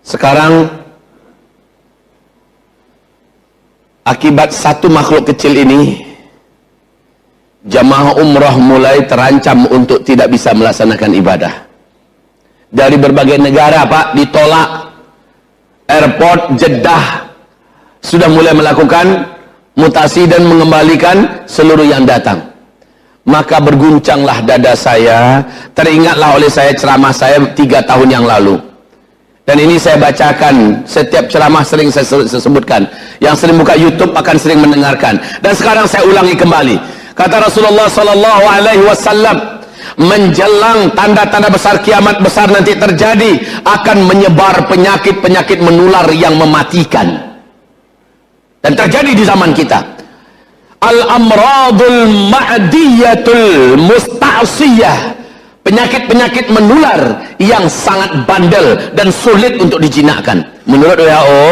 Sekarang akibat satu makhluk kecil ini, jamaah umrah mulai terancam untuk tidak bisa melaksanakan ibadah. Dari berbagai negara, Pak, ditolak. Airport Jeddah sudah mulai melakukan mutasi dan mengembalikan seluruh yang datang. Maka berguncanglah dada saya, teringatlah oleh saya ceramah saya 3 tahun yang lalu. Dan ini saya bacakan, setiap ceramah sering saya sebutkan. Yang sering buka YouTube akan sering mendengarkan. Dan sekarang saya ulangi kembali. Kata Rasulullah sallallahu alaihi wasallam, menjelang tanda-tanda besar kiamat besar nanti terjadi, akan menyebar penyakit-penyakit menular yang mematikan. Dan terjadi di zaman kita. Al-amradul ma'diyatul musta'siyah, penyakit-penyakit menular yang sangat bandel dan sulit untuk dijinakkan. Menurut WHO,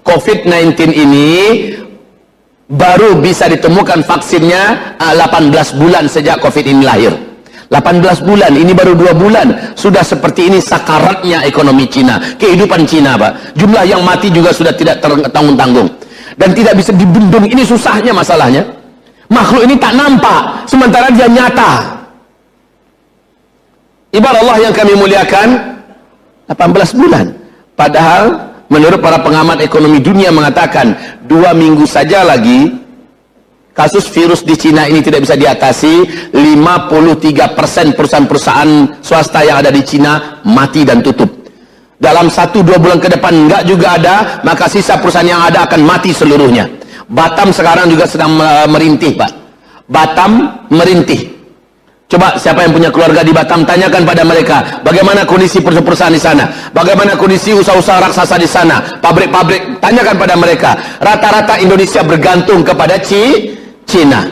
COVID-19 ini baru bisa ditemukan vaksinnya 18 bulan sejak COVID ini lahir. 18 bulan, ini baru 2 bulan sudah seperti ini sakaratnya ekonomi Cina, kehidupan Cina, Pak. Jumlah yang mati juga sudah tidak tanggung-tanggung dan tidak bisa dibendung. Ini susahnya masalahnya. Makhluk ini tak nampak sementara dia nyata. Ibarat Allah yang kami muliakan, 18 bulan. Padahal menurut para pengamat ekonomi dunia mengatakan 2 minggu saja lagi kasus virus di Cina ini tidak bisa diatasi, 53% perusahaan-perusahaan swasta yang ada di Cina mati dan tutup. Dalam 1-2 bulan ke depan enggak juga ada, maka sisa perusahaan yang ada akan mati seluruhnya. Batam sekarang juga sedang merintih, Pak. Batam merintih. Coba siapa yang punya keluarga di Batam, tanyakan pada mereka bagaimana kondisi perusahaan di sana, bagaimana kondisi usaha-usaha raksasa di sana, pabrik-pabrik. Tanyakan pada mereka. Rata-rata Indonesia bergantung kepada Cina.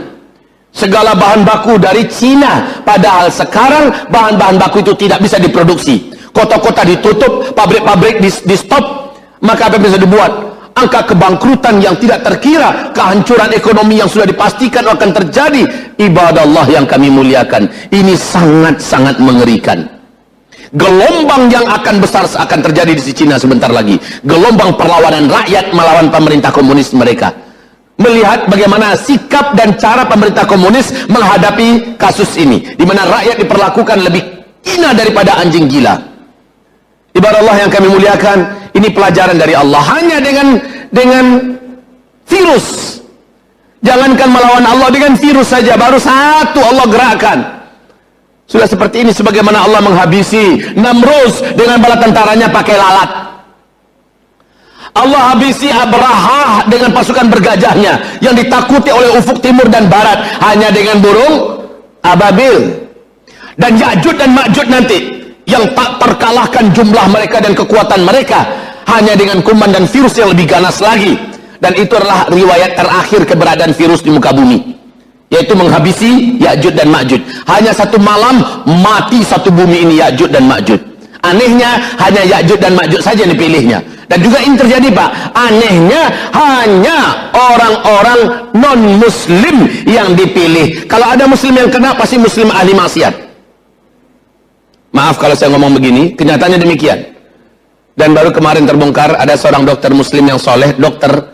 Segala bahan baku dari Cina. Padahal sekarang bahan-bahan baku itu tidak bisa diproduksi. Kota-kota ditutup, pabrik-pabrik di stop. Maka apa yang bisa dibuat? Angka kebangkrutan yang tidak terkira, kehancuran ekonomi yang sudah dipastikan akan terjadi. Ibadah Allah yang kami muliakan, ini sangat-sangat mengerikan. Gelombang yang akan besar akan terjadi di Cina sebentar lagi. Gelombang perlawanan rakyat melawan pemerintah komunis mereka. Melihat bagaimana sikap dan cara pemerintah komunis menghadapi kasus ini, di mana rakyat diperlakukan lebih hina daripada anjing gila. Ibarat Allah yang kami muliakan, ini pelajaran dari Allah. Hanya dengan virus, jangankan melawan Allah, dengan virus saja baru satu Allah gerakkan. Sudah seperti ini sebagaimana Allah menghabisi Namrus dengan bala tentaranya pakai lalat. Allah habisi Abrahah dengan pasukan bergajahnya yang ditakuti oleh ufuk timur dan barat hanya dengan burung ababil. Dan Ya'juj dan Ma'juj nanti yang tak terkalahkan jumlah mereka dan kekuatan mereka hanya dengan kuman dan virus yang lebih ganas lagi. Dan itu adalah riwayat terakhir keberadaan virus di muka bumi, yaitu menghabisi Ya'juj dan Ma'juj. Hanya satu malam mati satu bumi ini Ya'juj dan Ma'juj. Anehnya hanya Ya'juj dan Ma'juj saja yang dipilihnya. Dan juga ini terjadi, Pak, anehnya hanya orang-orang non-muslim yang dipilih. Kalau ada muslim yang kena, pasti muslim ahli maksiat. Maaf kalau saya ngomong begini, kenyataannya demikian. Dan baru kemarin terbongkar, ada seorang dokter muslim yang soleh, dokter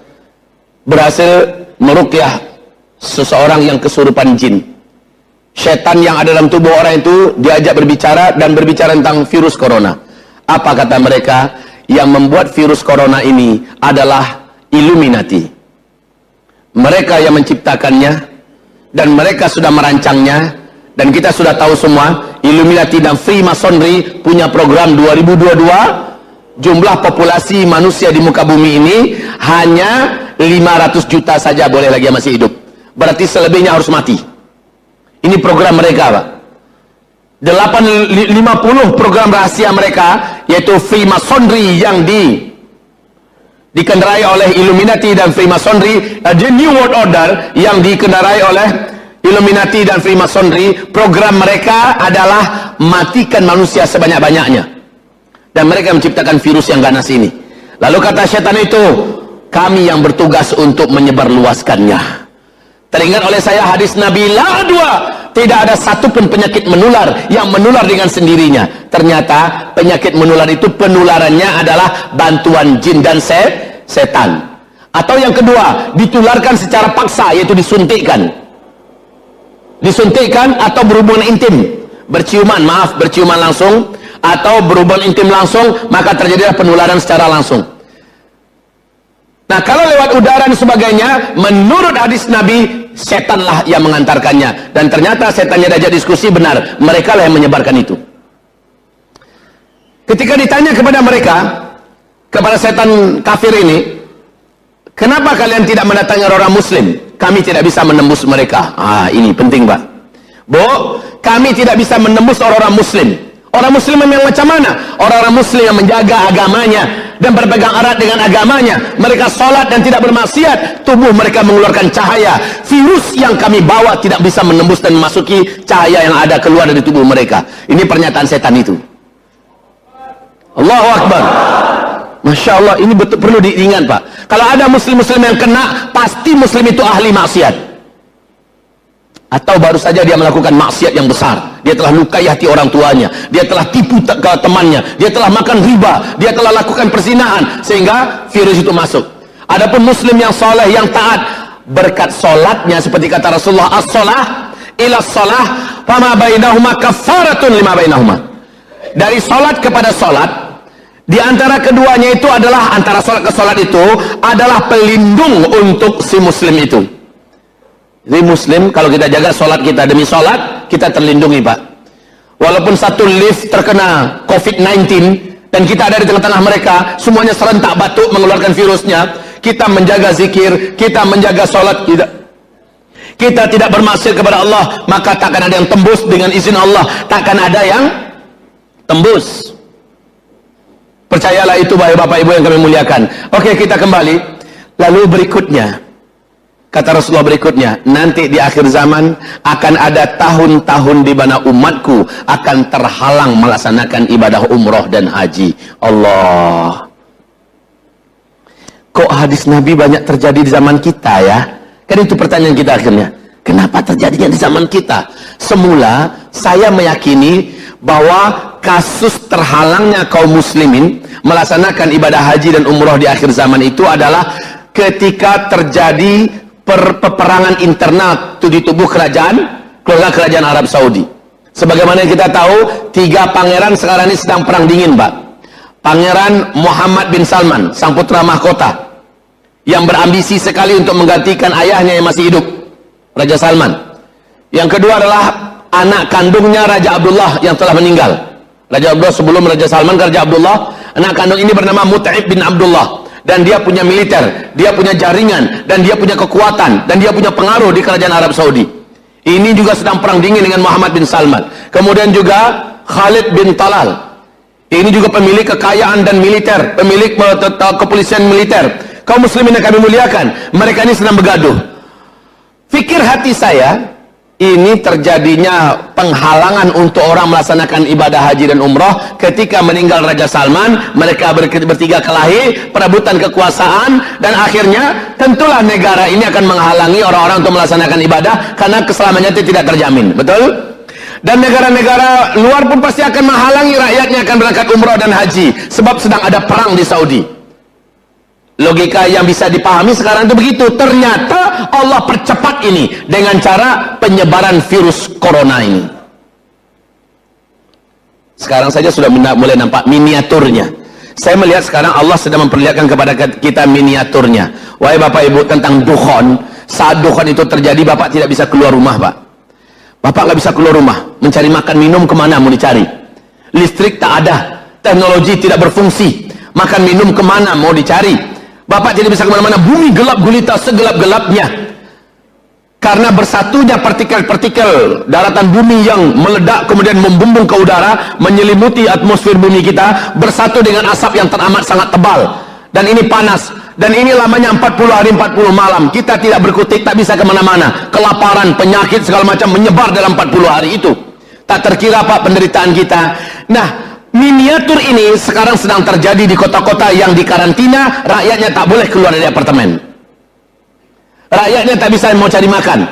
berhasil meruqyah seseorang yang kesurupan jin. Setan yang ada dalam tubuh orang itu diajak berbicara dan berbicara tentang virus corona. Apa kata mereka? Yang membuat virus corona ini adalah Illuminati. Mereka yang menciptakannya dan mereka sudah merancangnya. Dan kita sudah tahu semua, Illuminati dan Freemasonry punya program 2022. Jumlah populasi manusia di muka bumi ini hanya 500 juta saja boleh lagi masih hidup. Berarti selebihnya harus mati. Ini program mereka, Pak. 50 program rahasia mereka, yaitu Freemasonry yang dikendarai oleh Illuminati dan Freemasonry, The New World Order yang dikendarai oleh Illuminati dan Freemasonry. Program mereka adalah matikan manusia sebanyak-banyaknya. Dan mereka menciptakan virus yang ganas ini. Lalu kata setan itu, kami yang bertugas untuk menyebarluaskannya. Teringat oleh saya hadis Nabi, la adwa, tidak ada satupun penyakit menular yang menular dengan sendirinya. Ternyata ternyata penyakit menular itu penularannya adalah bantuan jin dan setan. Atau yang kedua, ditularkan secara paksa, yaitu disuntikkan atau berhubungan intim, berciuman langsung, atau berhubungan intim langsung, maka terjadilah penularan secara langsung. Nah, kalau lewat udara dan sebagainya, menurut hadis Nabi, setanlah yang mengantarkannya. Dan ternyata setannya diajak diskusi, benar, mereka lah yang menyebarkan itu. Ketika ditanya kepada mereka, kepada setan kafir ini, kenapa kalian tidak mendatangi orang muslim? Kami tidak bisa menembus mereka. Ini penting, Pak. Bu, kami tidak bisa menembus orang-orang muslim. Orang muslim yang macam mana? Orang-orang muslim yang menjaga agamanya dan berpegang erat dengan agamanya. Mereka sholat dan tidak bermaksiat. Tubuh mereka mengeluarkan cahaya. Virus yang kami bawa tidak bisa menembus dan memasuki cahaya yang ada keluar dari tubuh mereka. Ini pernyataan setan itu. Allahu Akbar. Masya Allah, ini betul perlu diingat, Pak. Kalau ada muslim-muslim yang kena, pasti muslim itu ahli maksiat. Atau baru saja dia melakukan maksiat yang besar. Dia telah lukai hati orang tuanya, dia telah tipu ke temannya, dia telah makan riba, dia telah lakukan perzinahan, sehingga virus itu masuk. Adapun muslim yang soleh, yang taat, berkat solatnya, seperti kata Rasulullah, as-solah ila solah fama bainahuma kafaratun lima bainahuma. Dari solat kepada solat, di antara keduanya itu adalah, antara solat ke solat itu adalah pelindung untuk si muslim itu. Jadi muslim, kalau kita jaga solat kita demi solat, kita terlindungi, Pak. Walaupun satu lift terkena COVID-19 dan kita ada di tengah-tengah mereka, semuanya serentak batuk mengeluarkan virusnya, kita menjaga zikir, kita menjaga solat kita tidak bermaksiat kepada Allah, maka takkan ada yang tembus dengan izin Allah, takkan ada yang tembus. Percayalah itu, Bapak Ibu yang kami muliakan. Oke, kita kembali. Lalu berikutnya, kata Rasulullah berikutnya, nanti di akhir zaman akan ada tahun-tahun di mana umatku akan terhalang melaksanakan ibadah umroh dan haji. Allah. Kok hadis Nabi banyak terjadi di zaman kita ya? Kan itu pertanyaan kita akhirnya. Kenapa terjadinya di zaman kita? Semula saya meyakini bahwa kasus terhalangnya kaum muslimin melaksanakan ibadah haji dan umroh di akhir zaman itu adalah ketika terjadi peperangan internal di tubuh keluarga kerajaan Arab Saudi. Sebagaimana kita tahu, 3 pangeran sekarang ini sedang perang dingin, Pak. Pangeran Muhammad bin Salman, sang putra mahkota, yang berambisi sekali untuk menggantikan ayahnya yang masih hidup, Raja Salman. Yang kedua adalah anak kandungnya Raja Abdullah yang telah meninggal. Raja Abdullah sebelum Raja Salman, Raja Abdullah, anak kandung ini bernama Mut'ib bin Abdullah. Dan dia punya militer, dia punya jaringan, dan dia punya kekuatan, dan dia punya pengaruh di kerajaan Arab Saudi. Ini juga sedang perang dingin dengan Muhammad bin Salman. Kemudian juga Khalid bin Talal. Ini juga pemilik kekayaan dan militer, pemilik kepolisian militer. Kaum muslimin yang kami muliakan, mereka ini sedang bergaduh. Fikir hati saya, ini terjadinya penghalangan untuk orang melaksanakan ibadah haji dan umroh ketika meninggal Raja Salman. Mereka bertiga kelahi, perebutan kekuasaan, dan akhirnya tentulah negara ini akan menghalangi orang-orang untuk melaksanakan ibadah karena keselamatannya tidak terjamin, betul? Dan negara-negara luar pun pasti akan menghalangi rakyatnya akan berangkat umroh dan haji sebab sedang ada perang di Saudi. Logika yang bisa dipahami sekarang itu begitu. Ternyata Allah percepat ini dengan cara penyebaran virus corona ini. Sekarang saja sudah mulai nampak miniaturnya. Saya melihat sekarang Allah sedang memperlihatkan kepada kita miniaturnya. Wahai Bapak Ibu, tentang dukhon. Saat dukhon itu terjadi, Bapak tidak bisa keluar rumah, Pak. Bapak nggak bisa keluar rumah. Mencari makan minum kemana mau dicari? Listrik tak ada. Teknologi tidak berfungsi. Makan minum kemana mau dicari? Bapak tidak bisa kemana-mana. Bumi gelap gulita segelap-gelapnya karena bersatunya partikel-partikel daratan bumi yang meledak kemudian membumbung ke udara, menyelimuti atmosfer bumi kita, bersatu dengan asap yang teramat sangat tebal, dan ini panas, dan ini lamanya 40 hari 40 malam. Kita tidak berkutik, tak bisa kemana-mana. Kelaparan, penyakit segala macam menyebar dalam 40 hari itu. Tak terkira, Pak, penderitaan kita. Nah, miniatur ini sekarang sedang terjadi di kota-kota yang dikarantina. Rakyatnya tak boleh keluar dari apartemen. Rakyatnya tak bisa mau cari makan.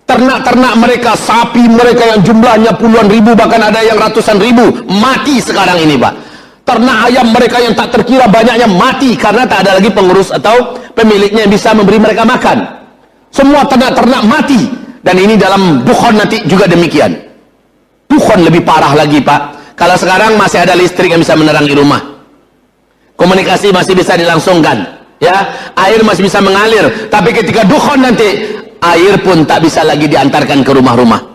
Ternak-ternak mereka, sapi mereka yang jumlahnya puluhan ribu, bahkan ada yang ratusan ribu, mati sekarang ini, Pak. Ternak ayam mereka yang tak terkira banyaknya mati karena tak ada lagi pengurus atau pemiliknya yang bisa memberi mereka makan. Semua ternak-ternak mati. Dan ini dalam Dukhon nanti juga demikian. Dukhon lebih parah lagi, Pak. Kalau sekarang masih ada listrik yang bisa menerangi rumah, komunikasi masih bisa dilangsungkan, ya, air masih bisa mengalir. Tapi ketika Dukhon nanti, air pun tak bisa lagi diantarkan ke rumah-rumah.